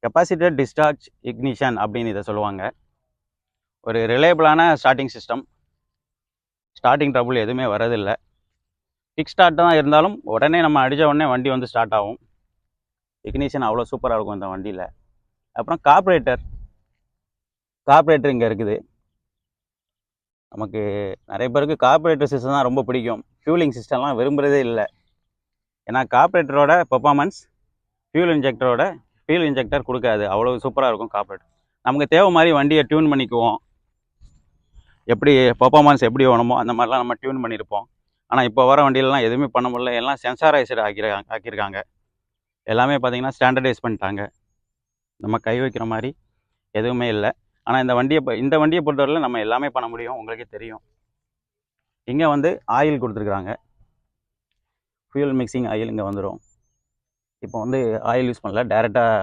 Capacitor discharge ignition அப்படின்னு இதை சொல்லுவாங்க. ஒரு ரிலையபிளான ஸ்டார்டிங் சிஸ்டம். ஸ்டார்டிங் ட்ரபுள் எதுவுமே வரதில்லை. கிக் ஸ்டார்ட் தான் இருந்தாலும் உடனே நம்ம அடித்த உடனே வண்டி வந்து ஸ்டார்ட் ஆகும். இக்னிஷன் அவ்வளோ சூப்பராக இருக்கும் இந்த வண்டியில். அப்புறம் கார்பரேட்டர் இங்கே இருக்குது. நமக்கு நிறைய பேருக்கு கார்பரேட்டர் சிஸ்டம் தான் ரொம்ப பிடிக்கும். ஃபியூலிங் சிஸ்டம்லாம் விரும்புகிறதே இல்லை. ஏன்னா கார்பரேட்டரோட பெர்ஃபார்மன்ஸ் ஃபியூல் இன்ஜெக்டர் கொடுக்காது. அவ்வளோ சூப்பராக இருக்கும் கார்பரேட்டர். நமக்கு தேவை மாதிரி வண்டியை டியூன் பண்ணிக்குவோம். எப்படி பெர்ஃபார்மன்ஸ் எப்படி வேணுமோ அந்த மாதிரிலாம் நம்ம டியூன் பண்ணியிருப்போம். ஆனால் இப்போ வர வண்டியிலலாம் எதுவுமே பண்ண முடியல. எல்லாம் சென்சாரைஸ்டு ஆக்கியிருக்காங்க. எல்லாமே பார்த்திங்கன்னா ஸ்டாண்டர்டைஸ் பண்ணிட்டாங்க. நம்ம கை வைக்கிற மாதிரி எதுவுமே இல்லை. ஆனால் இந்த வண்டியை பொறுத்தவரையில் நம்ம எல்லாமே பண்ண முடியும். உங்களுக்கே தெரியும். இங்கே வந்து ஆயில் கொடுத்துருக்குறாங்க. ஃபியூல் மிக்சிங் ஆயில் இங்கே வந்துடும். இப்போ வந்து ஆயில் யூஸ் பண்ணல, டேரெக்டாக